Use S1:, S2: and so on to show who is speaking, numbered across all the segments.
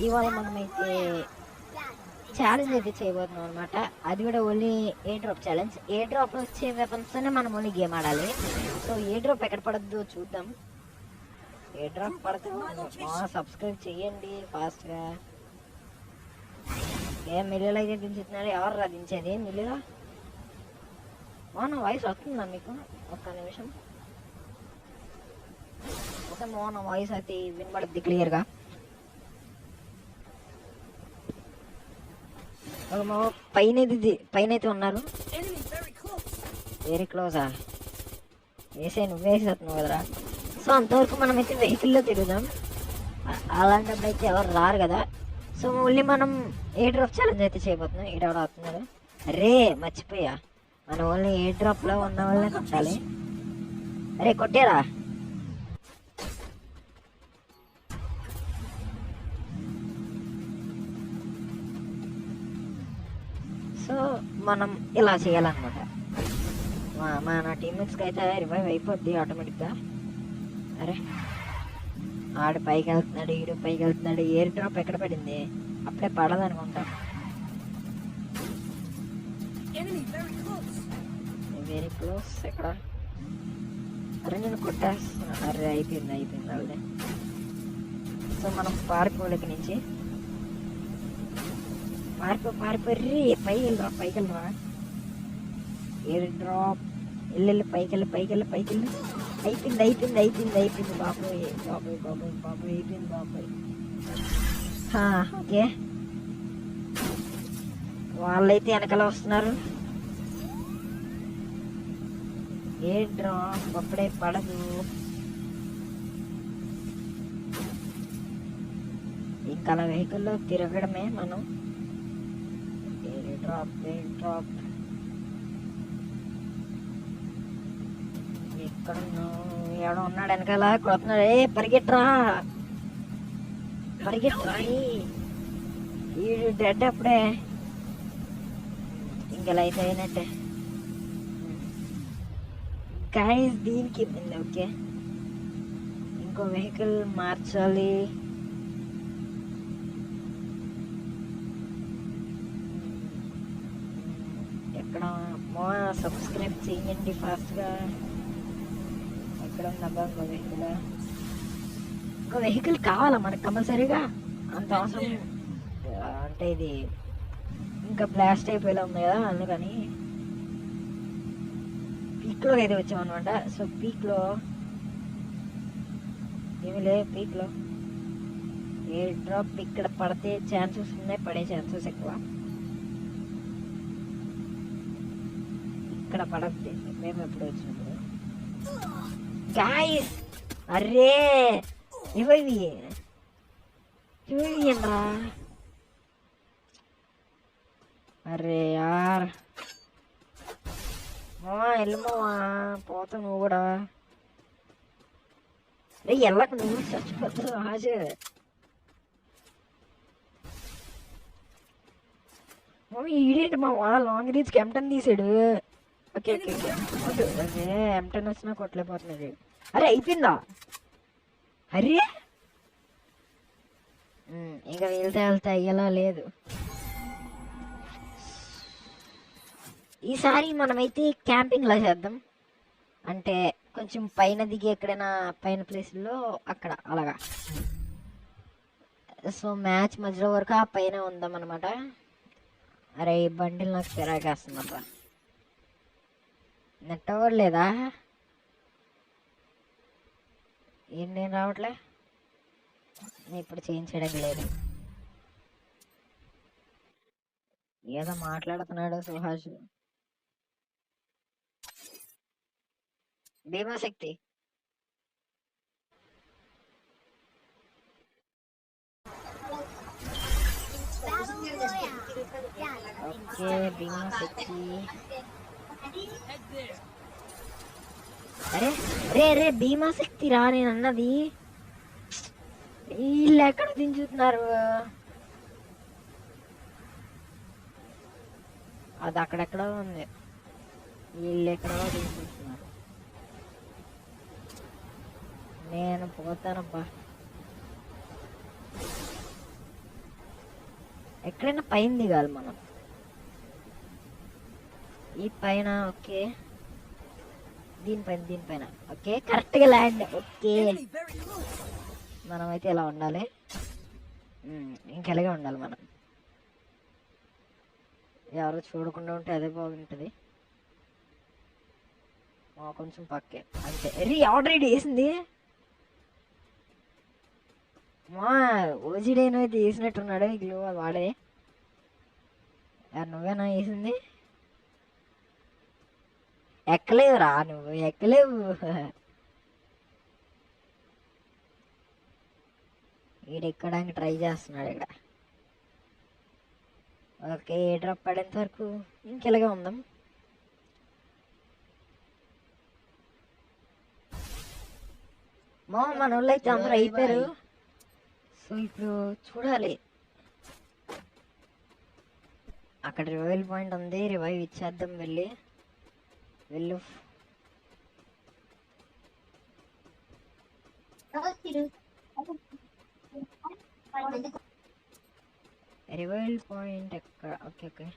S1: ఇవాళ మనమైతే ఛాలెంజ్ అయితే చేయబోతున్నాం అనమాట. అది కూడా ఓన్లీ ఏ డ్రాప్ ఛాలెంజ్. ఏ డ్రాప్ వచ్చే వెపన్స్తోనే మనం ఓన్లీ గేమ్ ఆడాలి. సో ఏ డ్రాప్ ఎక్కడ పడద్దో చూద్దాం. ఏ డ్రాప్ పడుతుందో సబ్స్క్రైబ్ చేయండి ఫాస్ట్గా. ఏం మిల్లులు అయితే దించుతున్నారు. ఎవరు రా దించేది మిల్లుగా? మోన వాయిస్ వస్తుందా మీకు? ఒక్క నిమిషం. ఓకే మోన వాయిస్ అయితే వినబడుద్ది క్లియర్గా. పైన అయితే ఉన్నారు. వెరీ క్లోజా? నువ్వు వేసేస్తున్నావు కదరా. సో అంతవరకు మనమైతే వెహికల్లో తిరుగుదాం. అలాంటప్పుడు అయితే ఎవరు రారు కదా. సో ఓన్లీ మనం ఏ డ్రాప్ ఛాలెంజ్ అయితే చేయబోతున్నాం. ఈడెవడ అవుతున్నారు. అరే మర్చిపోయా, మనం ఓన్లీ ఏ డ్రాప్లో ఉన్న వాళ్ళే కొట్టాలి. అరే కొట్టారా? సో మనం ఇలా చేయాలన్నమాట. మన టీమ్మేట్స్కి అయితే రివైవ్ అయిపోద్ది ఆటోమేటిక్గా. అరే ఆడు పైకి వెళ్తున్నాడు, ఈడు పైకి వెళ్తున్నాడు. ఎయిర్ డ్రాప్ ఎక్కడ పడింది? అప్పుడే పడదనుకుంటా. Very close. ఎక్కడ? అరే నేను కొట్టేస్తున్నా. అరే అయిపోయింది వాళ్ళే. సో మనం పారిపోలేక నుంచి పారిపోర్రి. పైకి వెళ్ళరా. ఎయిర్ డ్రాప్ వెళ్ళి పైకి వెళ్ళి. అయిపోయింది బాబోయ్ అయిపోయింది బాబోయ్. ఓకే వాళ్ళైతే వెనకాల వస్తున్నారు. ఏ డ్రాప్ అప్పుడే పడదు. ఇంకా అలా వెహికల్లో తిరగడమే మనం. ఏ డ్రాప్ ఎక్కడ ఎవడో ఉన్నాడు వెనకాల కొడుతున్నాడు. పరిగెట్టరా. వీడు డెడ్ అప్పుడే. ఇంకెలా అయితే అయినట్టే గాయ్స్. దీనికి ఓకే ఇంకో వెహికల్ మార్చాలి. ఎక్కడ? సబ్స్క్రైబ్ చేయండి ఫాస్ట్గా. ఎక్కడ ఉందబ్బా ఇంకో వెహికల్ కావాలా మనకు కంపల్సరీగా? అంత అవసరం అంటే ఇది ఇంకా బ్లాస్ట్ అయిపోయేలా ఉంది కదా, అందుకని పీక్లో అయితే వచ్చామన్నమాట. సో పీక్లో ఏమి లేదు. పీక్లో ఎయిర్ డ్రాప్ ఇక్కడ పడితే ఛాన్సెస్ ఉన్నాయి, పడే ఛాన్సెస్ ఎక్కువ. ఇక్కడ పడద్ది మేము ఎప్పుడు వచ్చినప్పుడు. గాయ్స్ అరే ఇవి ఏంట్రా? అరే యార్ వెళ్ళమోవా, పోతా నువ్వు కూడా. రే ఎల్లకు నువ్వు చచ్చిపోతావు రాజు. ఈడేంటి మా లాంగ్ రీచ్కి M10 తీసాడు. ఓకే అదే M10 వచ్చినా కొట్టలేకపోతున్నది. అరే అయిపోయిందా? అరే ఇంకా వెళ్తే అయ్యేలా లేదు. ఈసారి మనమైతే క్యాంపింగ్ లా చేద్దాం. అంటే కొంచెం పైన దిగి ఎక్కడైనా పైన ప్లేస్లో అక్కడ అలాగా. సో మ్యాచ్ మధ్యలో వరకు ఆ పైన ఉందాం అనమాట. అరే ఈ బండిలు నాకు చిరాకేస్తుందబ్బా. నెట్ అవ్వట్లేదా? నేను రావట్లే. నేను ఇప్పుడు చేయించడం లేదు. ఏదో మాట్లాడుతున్నాడు సుహాష్. భీమాశక్తి ఓకే భీమాశక్తి. అరే రే రే భీమాశక్తి రా నేను అన్నది. వీళ్ళు ఎక్కడ దించుతున్నారు? అది అక్కడెక్కడో ఉంది. వీళ్ళు ఎక్కడో దించుతున్నారు. నేను పోతానబ్బా. ఎక్కడైనా పైన దిగాలి మనం. ఈ పైన ఓకే, దీనిపైన ఓకే, కరెక్ట్గా ల్యాండ్. ఓకే, మనమైతే ఇలా ఉండాలి, ఇంకెలాగే ఉండాలి మనం. ఎవరు చూడకుండా ఉంటే అదే బాగుంటుంది. కొంచెం పక్కే అంతే. ఆల్రెడీ వేసింది మా ఓజిడేనో అయితే వేసినట్టున్నాడు. ఇల్లు వాడే. నువ్వేనా వేసింది? ఎక్కలేవు రా, నువ్వు ఎక్కలేవు. ఎక్కడానికి ట్రై చేస్తున్నాడు ఇక్కడ. ఓకే, ఏ డ్రాప్ పడేంత వరకు ఇంకెలాగే ఉందాం. మన వాళ్ళు అయితే అందరూ అయిపోయారు. సో ఇప్పుడు చూడాలి, అక్కడ రివైవ్ పాయింట్ ఉంది, రివైవ్ ఇచ్చేద్దాం. వెళ్ళు. రివైవ్ పాయింట్ ఎక్కడ? ఓకే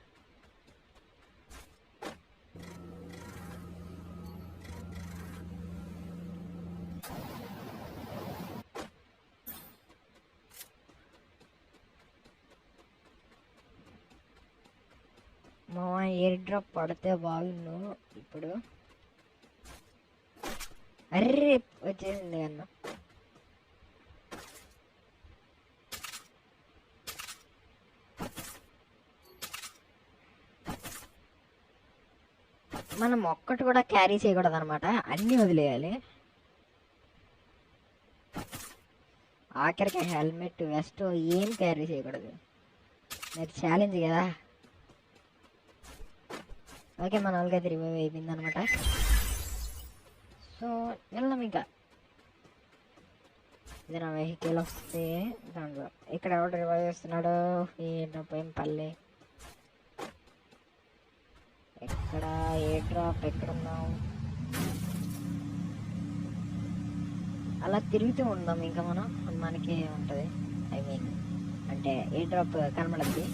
S1: మా ఎయిర్ డ్రాప్ పడితే బాగుండు ఇప్పుడు. అర్రే వచ్చేసింది అన్న. మనం ఒక్కటి కూడా క్యారీ చేయకూడదు అనమాట, అన్నీ వదిలేయాలి. ఆఖరికి హెల్మెట్, వెస్ట్ ఏం క్యారీ చేయకూడదు. మరి ఛాలెంజ్ కదా. ఓకే, మన వాళ్ళకైతే రివైవ్ అయిపోయింది అనమాట. సో వెళ్దాం ఇంకా. ఇది నా వెహికల్ వస్తే దాంట్లో ఇక్కడ ఎవరు రివైవ్ చేస్తున్నాడు? ఏం పల్లె ఎక్కడ? ఏ డ్రాప్ ఎక్కడున్నావు? అలా తిరుగుతూ ఉందాం ఇంకా మనం. మనకి ఉంటుంది, ఐ మీన్ అంటే ఏ డ్రాప్ కనబడద్ది.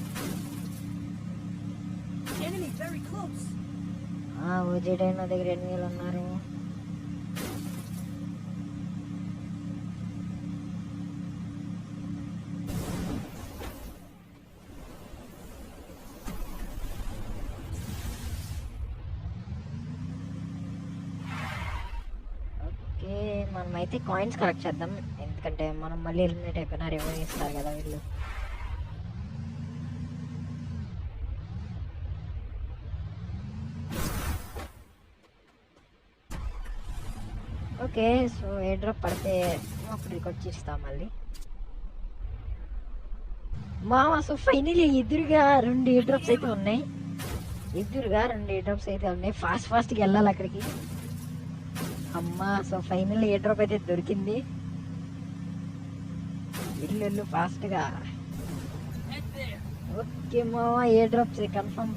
S1: ఓజేడైనా దగ్గర ఎనిమిది ఉన్నారు. ఓకే, మనమైతే కాయిన్స్ కలెక్ట్ చేద్దాం, ఎందుకంటే మనం మళ్ళీ ఎలిమినేట్ అయిపోయినా రివైవ్ ఇస్తారు కదా వీళ్ళు. ఓకే, సో ఏ డ్రాప్ పడితే అప్పుడు రికార్డ్ చేస్తాం మళ్ళీ. సో ఫైనలీ ఎదురుగా 2 ఏ డ్రాప్స్ అయితే ఉన్నాయి. ఫాస్ట్గా వెళ్ళాలి అక్కడికి. అమ్మా, సో ఫైనల్ ఏ డ్రాప్ అయితే దొరికింది. వెళ్ళు ఫాస్ట్గా. ఓకే మావా, ఏ డ్రాప్స్ కన్ఫర్మ్.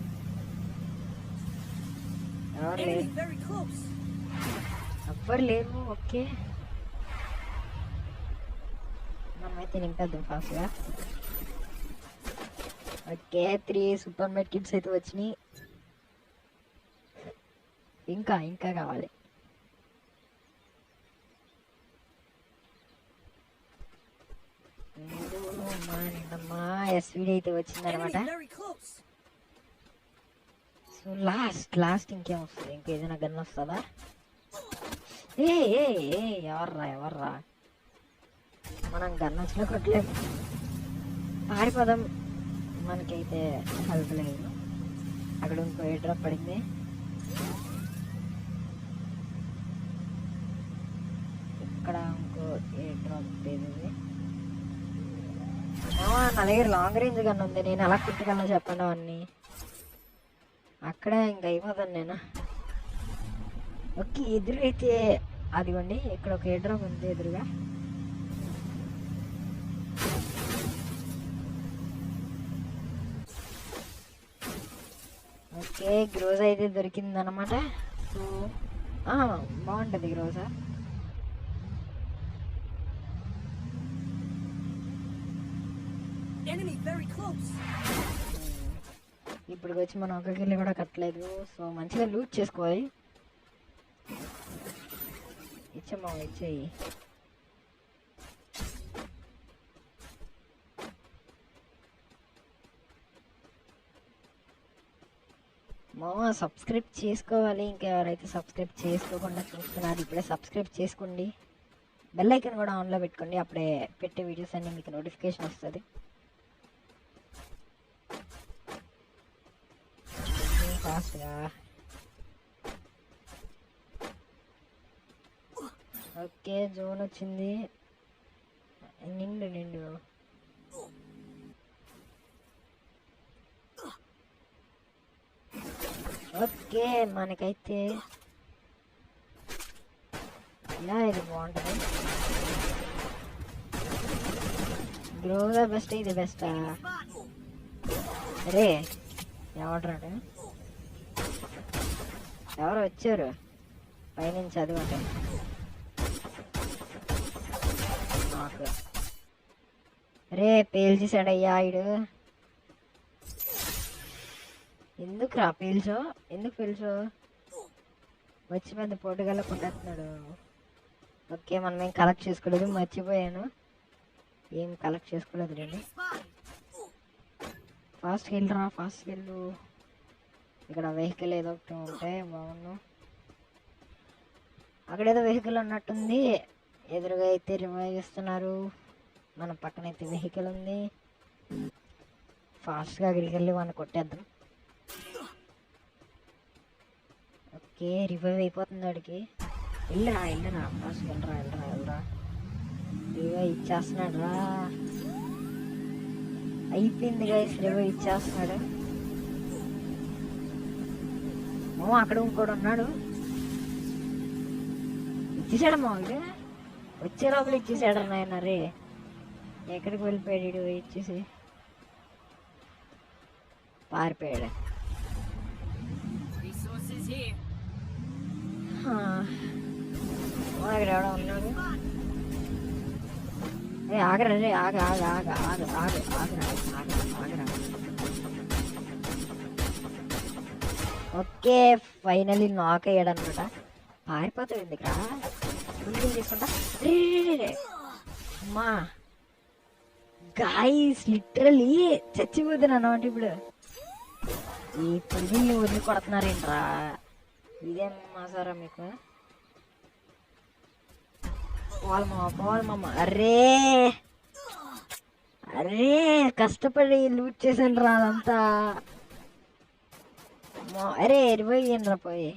S1: ఎవ్వరు లేరు. ఓకే, మనమైతే నింపేద్దాం ఫాస్ట్గా. ఓకే, 3 సూపర్ మెడ్ కిట్స్ అయితే వచ్చినాయి. ఇంకా కావాలి. నిన్నమ్మా ఎస్వీడి అయితే వచ్చిందనమాట. సో లాస్ట్ ఇంకేం వస్తుంది? ఇంకేదైనా గన్ వస్తుందా? ఎవర్రా మనం గన్ వచ్చినా కొట్టలేము, పారిపోదాం. మనకైతే హెల్ప్ లేదు. అక్కడ ఇంకో ఏ డ్రాప్ పడింది. ఇక్కడ ఇంకో ఏ డ్రాప్ లేదు. నా దగ్గర లాంగ్ రేంజ్ గన్ ఉంది, నేను ఎలా కుట్టుకన్నా చెప్పండి అవన్నీ. అక్కడే ఇంక అయిపోతాను నేను. ఓకే, ఎదురైతే అదిగోండి, ఇక్కడ ఒక ఏ డ్రాప్ ఉంది ఎదురుగా. ఓకే, గ్రోజా అయితే దొరికిందనమాట. సో బాగుంటుంది గ్రోజా. ఇప్పుడు వచ్చి మనం ఒక కిల్లు కూడా కట్టలేదు. సో మంచిగా లూట్ చేసుకోవాలి. ఇచ్చమ్మా ఇచ్చేయి. మామ సబ్స్క్రైబ్ చేసుకోవాలి. ఇంకా ఎవరైతే సబ్స్క్రైబ్ చేసుకోకుండా చూస్తున్నారు ఇప్పుడే సబ్స్క్రైబ్ చేసుకోండి. బెల్ ఐకాన్ కూడా ఆన్లో పెట్టుకోండి. అప్పుడే పెట్టే వీడియోస్ అన్నీ మీకు నోటిఫికేషన్ వస్తుంది. ఫాస్ట్గా ఓకే. జోన్ వచ్చింది. నిండు ఓకే. మనకైతే ఇలా ఇది బాగుంటుంది. గ్రోజా బెస్ట్, ఇది బెస్టా? అరే ఎవడ్రాడు? ఎవరు వచ్చారు పైనుంచి? చదవండి. నాకు రే పేల్చేసాడయ్యా ఇడు. ఎందుకు రా పేల్చో? ఎందుకు పేల్చో? వచ్చి పెద్ద పోటుగల్ల కొట్టేస్తున్నాడు. ఓకే మనం ఏం కలెక్ట్ చేసుకోలేదు, మర్చిపోయాను. ఏం కలెక్ట్ చేసుకోలేదు రండి. ఫాస్ట్కి వెళ్ళరా, ఫాస్ట్కి వెళ్ళు. ఇక్కడ వెహికల్ ఏదో ఒకటి ఉంటే బాగున్నాను. అక్కడేదో వెహికల్ ఉన్నట్టుంది. ఎదురుగా అయితే రివైవ్ ఇస్తున్నారు. మన పక్కన అయితే వెహికల్ ఉంది. ఫాస్ట్గా అక్కడికి వెళ్ళి వాడిని కొట్టేద్దాం. ఓకే రివైవ్ అయిపోతుంది వాడికి. వెళ్ళరా ఫాస్ట్ వెళ్ళరా. రివైవ్ ఇచ్చేస్తున్నాడు రా. అయిపోయింది గైస్, రివైవ్ ఇచ్చేస్తున్నాడు. అక్కడ ఇంకోటి ఉన్నాడు. ఇచ్చేసాడమ్మా వాడు. వచ్చే లోపల ఇచ్చేసాడు నాయన. రే ఎక్కడికి వెళ్ళిపోయాడు? ఇచ్చేసి పారిపోయాడు. ఇక్కడ ఎవడో ఉన్నాడు. ఆగరా రే, ఆగరా. ఓకే ఫైనలీ నాక్ అయ్యాడు అనమాట. పారిపోతాడు ఎందుకురా? బిల్డింగ్ తీసుకుంటా. అమ్మా గాయ్స్ లిటరలీ చచ్చిపోతాను అన్నమాట. ఇప్పుడు ఈ పురుగుల్ని వదిలి కొడుతున్నారేంట్రా? ఇదేం మాసారా మీకు? పోవాలమ్మ. అరే కష్టపడి లూట్ చేసాను రా అదంతా. అరే 20 పోయి.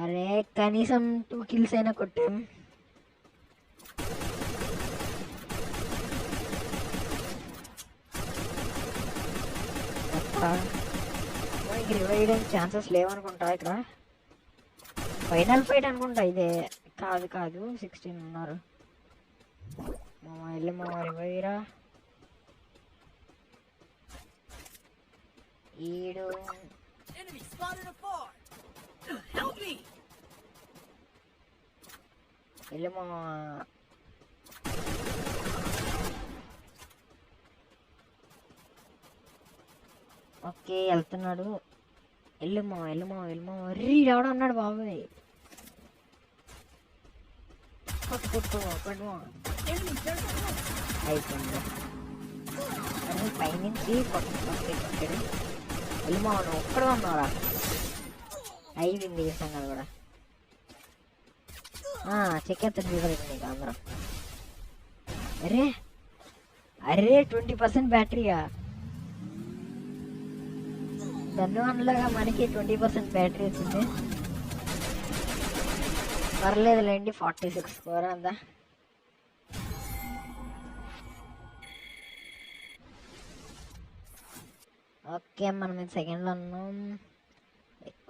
S1: అరే కనీసం 2 kills అయినా కొట్టాం. రివైవ్ ఛాన్సెస్ లేవనుకుంటా. ఇక్కడ ఫైనల్ ఫైట్ అనుకుంటా ఇదే. కాదు 16 ఉన్నారు. వెళ్ళి రివైరా. ఈడు వెళ్ళి ఓకే వెళ్తున్నాడు. వెళ్ళమ్మా. రీ రావడం అన్నాడు బాబాయ్. అయిపోయింది. పైనుంచి కొట్టాడు. వెళ్ళమ్మా నువ్వు ఒక్కడే ఉన్నావురా. అయిపోయింది ఈ సంగతి కూడా. చెక్కేస్తాడు నీకు అందరం. అరే 20% బ్యాటరీయా? ధన్యవాదాలుగా మనకి 20% బ్యాటరీ వచ్చింది. పర్లేదులేండి. 46 స్కోర్ అందా. ఓకే మనం సెకండ్లో ఉన్నాం.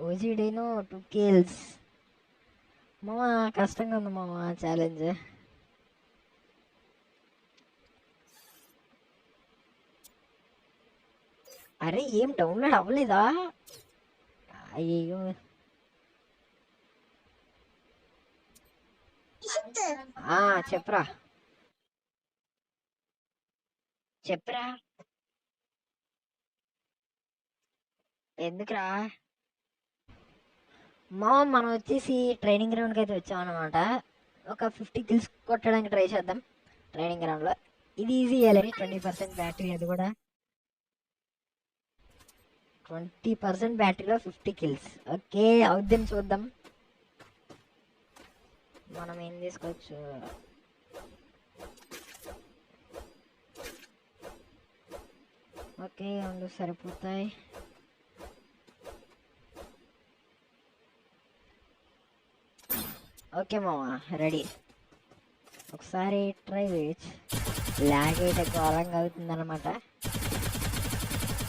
S1: ఓజీడీను 2 kills. మామ కష్టంగా ఉంది మామ ఛాలెంజ్. అరే ఏం డౌన్లోడ్ అవ్వలేదా? అయ్యో చెప్పరా. చెప్పరా ఎందుకురా? మనం వచ్చేసి ట్రైనింగ్ గ్రౌండ్కి అయితే వచ్చాం అనమాట. ఒక 50 కిల్స్ కొట్టడానికి ట్రై చేద్దాం ట్రైనింగ్ గ్రౌండ్లో. ఇది ఈజీ ఇవ్వాలి. 20% బ్యాటరీ, అది కూడా 20% బ్యాటరీలో 50 కిల్స్. ఓకే, అవుద్దని చూద్దాం. మనం ఏం తీసుకోవచ్చు? ఓకే, రెండు సరిపోతాయి. ఓకే మామ, రెడీ. ఒకసారి ట్రై చేయొచ్చు. ల్యాగ్ అయితే ఘోరంగా అవుతుందన్నమాట.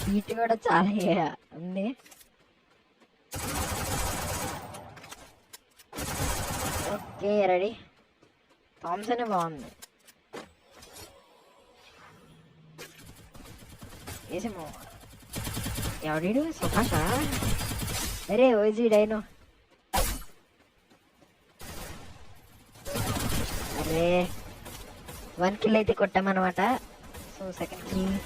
S1: హీట్ కూడా చాలా ఉంది. Okay ready. థామ్సన్ బాగుంది. వేసాము. ఎవడీడు? సుభాషా? అరే ఓజీ డైనో. అరే 1 కిల్ అయితే కొట్టామన్నమాట. So second kill.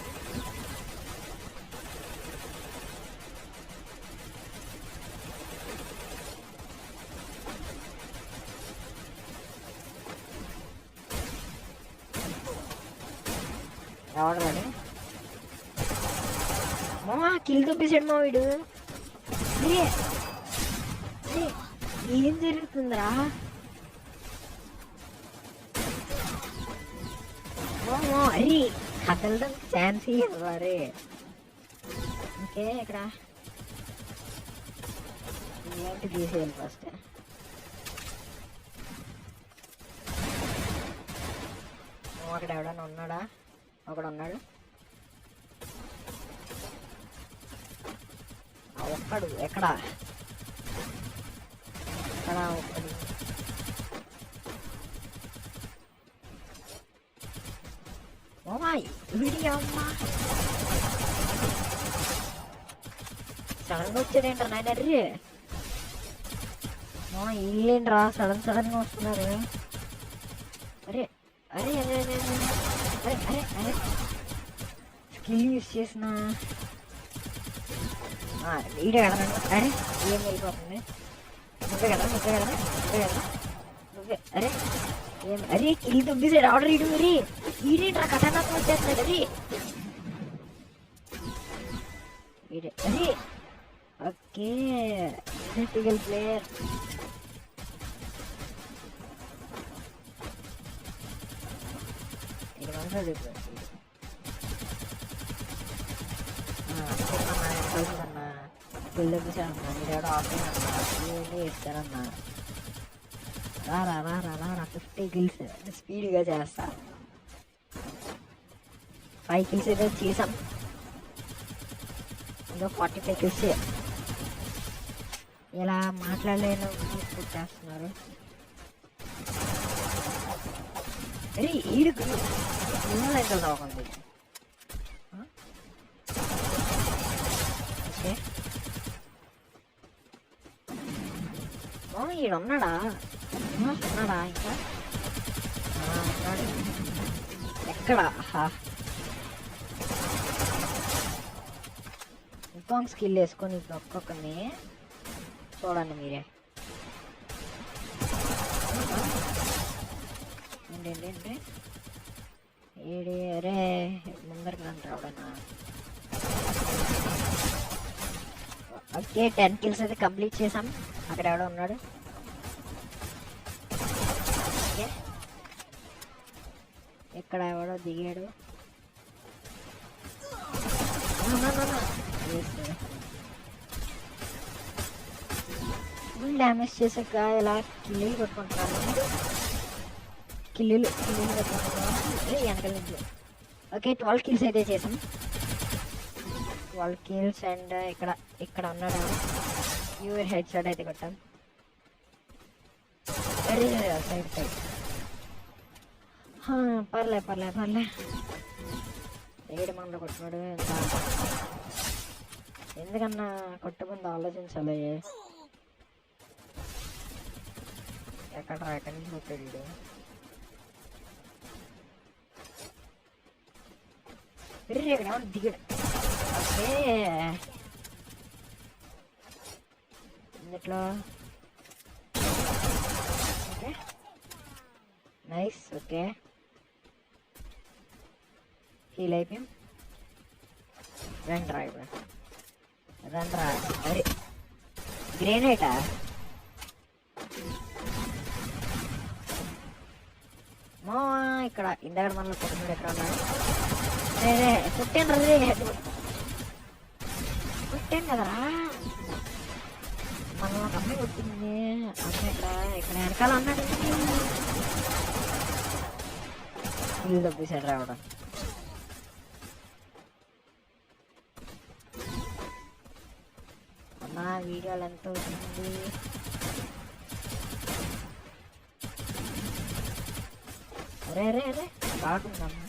S1: ఎవడాడు? మా కిల్ తప్పించాడు మా వీడు. ఏం జరుగుతుందిరా? అరే కదలడం ఛాన్స్ ఇవ్వరే. ఓకే, ఇక్కడ ఏంటి తీసేయాలి ఫస్ట్. అక్కడ ఎవడన్నా ఉన్నాడా? ఒకడు ఉన్నాడు. ఒక్కడు ఎక్కడా? ఇక్కడ ఒక్కడు. వీడియో అమ్మా సడన్ గా వచ్చాడేంట్రా నాయన? అర్రే ఇల్లేంట్రా సడన్ గా వస్తున్నారు? అరే అరే అరే అరే అరే అరే అరే స్కిల్ యూస్ చేసిన వీడియో కదా. అరే ఏం వెళ్ళిపోతుంది? నువ్వే కదా నువ్వే కదా నువ్వే కదా నువ్వే. అరే ఏం? అరే కిల్ తొబ్బిసాడు ఆర్డర్. ఇడు మరి ఈడేంట్రా కథానాత్మ వచ్చేస్తున్నాడు? అరే ఈడే. అరే ఓకే, క్రిటికల్ ప్లేయర్. ఇక్కడ ఉంటాడు ఇప్పుడు. అన్నా కిల్ తొబ్బిసాడన్నా. మీరు ఎవడో ఆఫ్లైన్ అన్నా ఇవన్నీ ఇస్తారన్నా. రారా రారా రారా 50 కిల్స్ స్పీడ్గా చేస్తా. 5 కిల్స్ ఏదో చేసాం. ఇంకా 45 కిల్స్. ఇలా మాట్లాడలేను చేస్తున్నారు. అరే ఈడుకు ఎంత బాగుంది. ఓకే, ఈడున్నాడా? ఉన్నాడా ఇంకా? ఎక్కడ? ఇంకొక స్కిల్ వేసుకొని ఇప్పుడు ఒక్కొక్కరిని చూడండి మీరే. ఏంటంటే ఏడి? అరే ముందరికి రండి రావడనా. ఓకే, 10 కిల్స్ అయితే కంప్లీట్ చేసాం. అక్కడ ఎవడో ఉన్నాడు. ఇక్కడ ఎవడో దిగాడు. డ్యామేజ్ చేసాక ఇలా కిల్లీలు కొట్టుకుంటున్నాను. కిల్లీలు కొట్టుకుంటున్నాను వెనకాల నుంచి. ఓకే, 12 కిల్స్ అయితే చేసాం. 12 కిల్స్. అండ్ ఇక్కడ ఉన్నాడు యూర్ హెడ్ షాట్ అయితే కొట్టాం. సైడ్ పర్లే ఏడు మంది కొట్టున్నాడు. ఎందుకన్నా కొట్టుకుంది ఆలోచించాలి. ఎక్కడి నుంచి కొట్టాడు? ఇక్కడ ఎవరు దిగడు. ఓకే ఇందులో ఓకే నైస్. ఓకే హీల్ అయిపోయాం. రండి రా ఇప్పుడు రండి రా. అరే గ్రేనేటా మా ఇక్కడ ఇందాక మనలో కొట్టుకున్నాడు. ఎక్కడ ఉన్నాడు? రే కొట్టాను రే కొట్టాను కదరా. మన ఒక అమ్మాయి కొట్టింది. అమ్మాయి ఇక్కడ వెనకాల అన్నాడు. ఇల్లు తప్పేసాడు రావడం. అమ్మా వీడియోలు ఎంత అవుతుంది? అరే అరే అరే బాగుందమ్మా.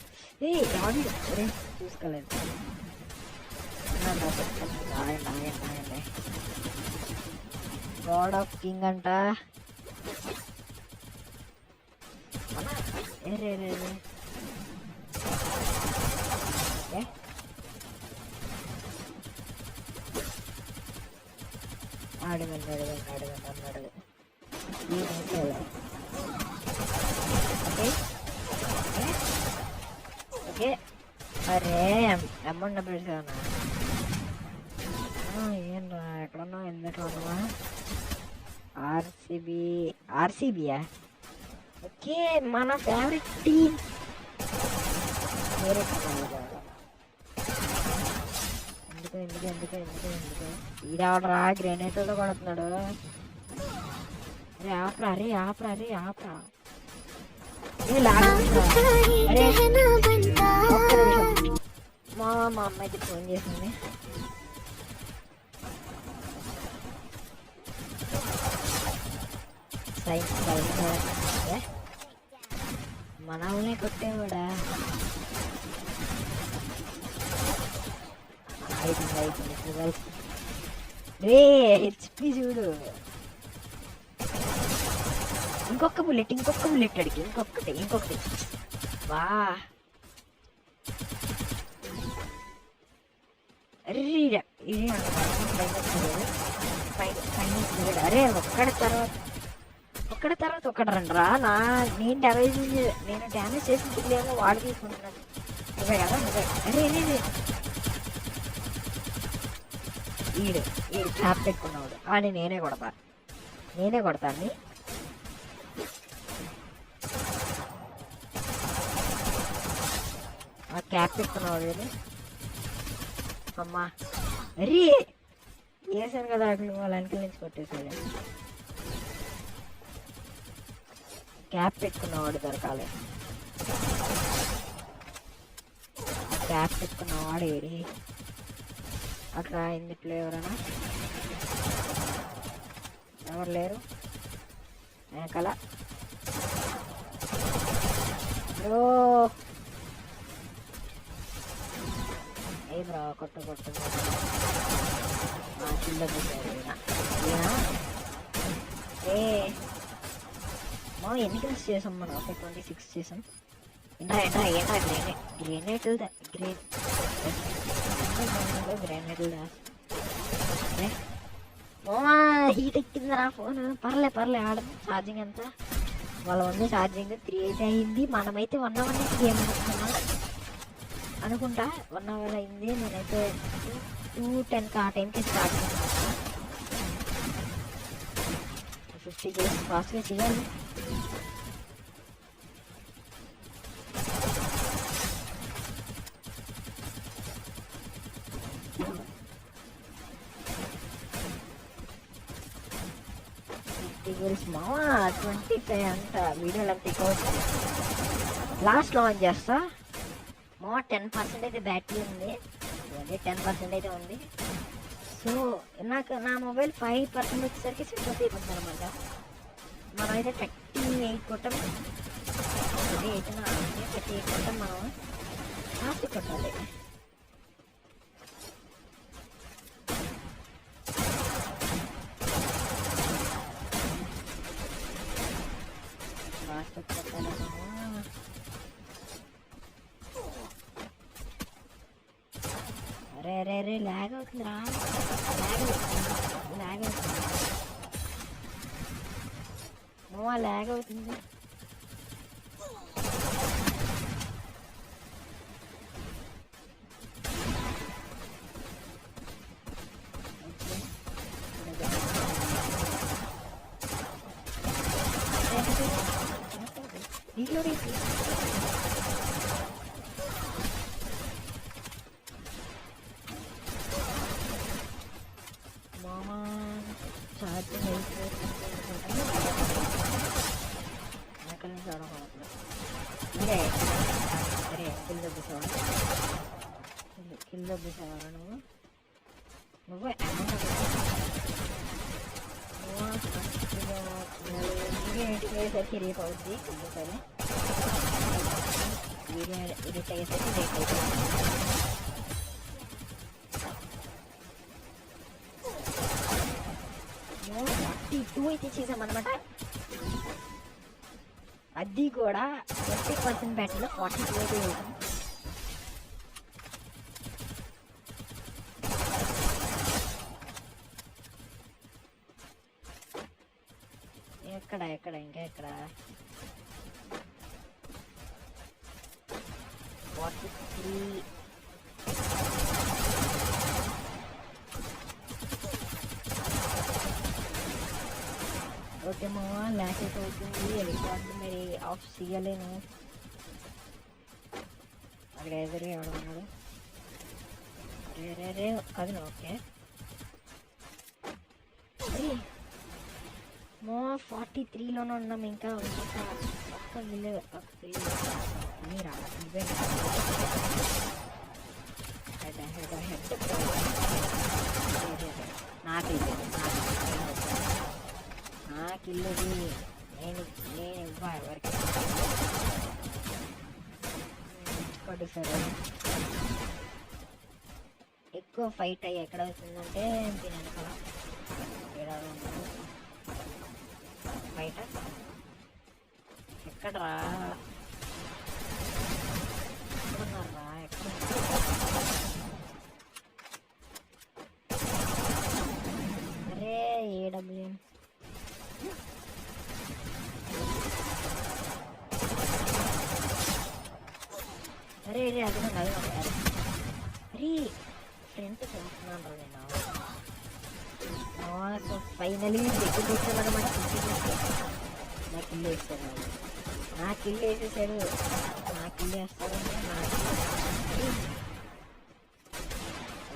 S1: ఏ రాడు అరే చూసుకోలేదు. గాడ్ ఆఫ్ కింగ్ అంట. రే రే రే ఆడగండి అడగండి అడగండి అన్నాడు. ఓకే ఓకే అరే అమౌంట్ డబ్బులు ఇస్తానా? ఏం రా ఎక్కడున్నా ఎందుకు ఉన్నావా? ఆర్సీబీయా? ఓకే మన ఫేవరెట్ టీమ్. ఎందుకు ఎందుకు ఎందుకు ఎందుకు ఎందుకు ఈడవడరా గ్రెనేట్తో కొడుతున్నాడు. అరే ఆపరా అరే ఆపరా అరే ఆపరా. మా అమ్మాయికి ఫోన్ చేసింది. మనల్ని కొట్టేవాడా? రే హెచ్పి చూడు. ఇంకొక బుల్లెట్ అడిగి ఇంకొకటి వా. అరే అరే ఒక్కడ తర్వాత ఒక్కటి రండి రా. నేను డ్యామేజ్ చేసిందేమో వాడు తీసుకుంటున్నాను. ఇవే కదా అరే ఈడు క్యాప్ పెట్టుకున్నాడు. అని నేనే కొడతాను. ఆ క్యాప్ పెట్టుకున్నాడు. అమ్మా అరే వేసాను కదా అట్లు వాళ్ళ వెనకాల నుంచి కొట్టేసాడు. క్యాప్ పెట్టుకున్నవాడు దొరకాలి. క్యాప్ పెట్టుకున్నవాడు ఏడి అట్లా ఇందుట్లో ఎవరైనా ఎవరు లేరు వెనకాల. బ్రో ఏ బ్రో కొట్టు చిల్ల ఏ మా ఎన్ని కిల్స్ చేసాం మనం? ఒక 26 చేసాం. గ్రేనేట్ హీట్ ఎక్కిందిరా ఫోన్. పర్లే ఆడ ఛార్జింగ్ ఎంత వాళ్ళ ఉంది. ఛార్జింగ్ 3 అయింది. మనమైతే 1 hour నుంచి గేమ్ అనుకుంటా. 1 hour అయింది. నేనైతే 2:10 ఆ టైంకి స్టార్ట్ చేస్తాను. 50 గేమ్స్ ఫాస్ట్గా చేయాలి. మావా 25 అంట. వీడియోలు అంత ఎక్కువ లాస్ట్ లాంచ్ చేస్తా. మా 10% అయితే బ్యాటరీ ఉంది. 10% అయితే ఉంది. సో నాకు నా మొబైల్ 5% వచ్చేసరికి 6 అయిపోతుంది అనమాట. మనం అయితే 38 కొట్టం. 38 కొట్టం మనం ఫాస్ట్ కొట్టాలి. అరే అరే అరే ల్యాగ్ అవుతుందిరా, ల్యాగ్ అవుతుంది మామ, ల్యాగ్ అవుతుంది. మామా ఛార్జింగ్ అయిపోతుంది ఎక్కడి నుంచి ఆడకూడదు. అరే కింద దొబ్బేసావా, కింద దొబ్బేసావా నువ్వే ఇంటికి అయ్యేసరికి రేపు అవుద్ది కంపల్సరీ. వీడియో ఎడిట్ అయ్యేసరికి రేపు అవుతుంది. 42 అయితే చేసామన్నమాట. అది కూడా 20% బ్యాటరీలో 42 అయితే వేసాం. ఎక్కడ ఇంకా ఎక్కడ 43. ఓకే మామ, ల్యాకెట్ అవుతుంది, రికార్డు మరి ఆఫ్ చేయలేను. అక్కడ ఎదురుగా ఎవడున్నాడు, రే అది ఓకే. మా 43లోనే ఉన్నాం, ఇంకా ఒక్క మిల్లు మీరా ఇవే నాకు ఇల్లుది, నేను ఇవ్వ ఎవరికి కొద్ది సరే. ఎక్కువ ఫైట్ అయ్యి ఎక్కడ అవుతుందంటే దీని వెనకాల బయట ఎక్కడరా, ఎక్కడున్నారా, ఎక్కడ అరే ఏడబ్ల్యూఎం అరే అరే అది అరే ఫ్రెండ్స్ చూస్తున్నాను రా నేను. సో ఫైనలీ దగ్గరికి వచ్చామన్నమాట. నాకు ఇల్లు వేస్తాడు, నాకు ఇల్లు వేసేసాడు, నాకు ఇల్లు వేస్తాడంటే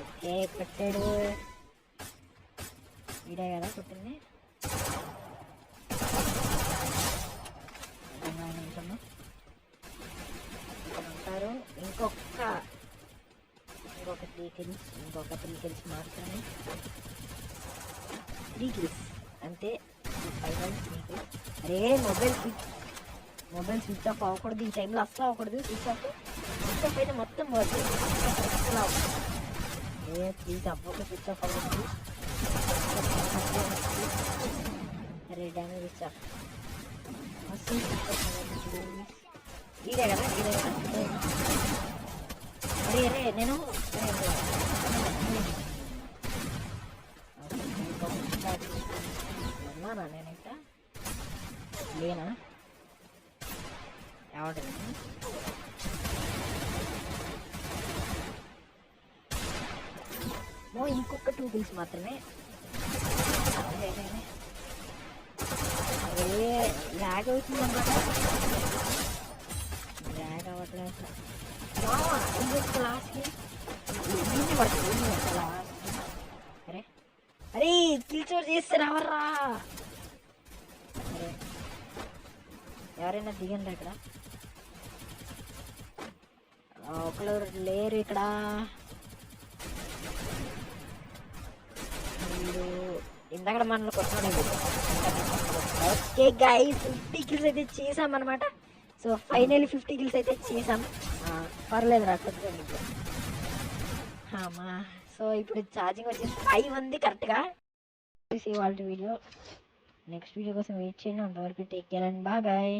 S1: ఓకే పెట్టాడు. వీడే కదా కొట్టింది. ఉంటారు ఇంకొక 3 కిల్స్ మాత్రమే. 3 కిల్స్ అంతే, ఫైనల్ 3 కిల్స్. అరే మొబైల్ స్విచ్ ఆఫ్ అవ్వకూడదు ఈ టైంలో, అస్సలు అవ్వకూడదు. స్విచ్ ఆఫ్ అయితే మొత్తం ప్లీజ్ అవ్వక స్విచ్ ఆఫ్ అవ్వకూడదు. అరే డ్యామేజ్ ఇచ్చా ఇదే కదా, అరే నేను ఉన్నానా, నేను ఇక్కడ లేనా ఎవడ ఇంకొక 2 కిల్స్ మాత్రమే. ల్యాగ్ అవుతుందన్నమాట, ల్యాగ్ అవ్వట్లేదు. అరే అరే కిల్చోర్ చేస్తే రావర్రా. అరే ఎవరైనా దిగండి ఇక్కడ, ఒకరు లేరు ఇక్కడ. ఇందాక మనల్ని కొట్టాడు. ఓకే గైస్ 50 కిల్స్ అయితే చేసామన్నమాట. సో ఫైనల్లీ 50 కిల్స్ అయితే చేసాం. పర్లేదు రా కొద్దిగా. సో ఇప్పుడు ఛార్జింగ్ వచ్చేసి 5 ఉంది కరెక్ట్గా. వాళ్ళ వీడియో నెక్స్ట్ వీడియో కోసం వెయిట్ చేయండి. అంతవరకు టేక్ కేర్ అండ్ బాయ్.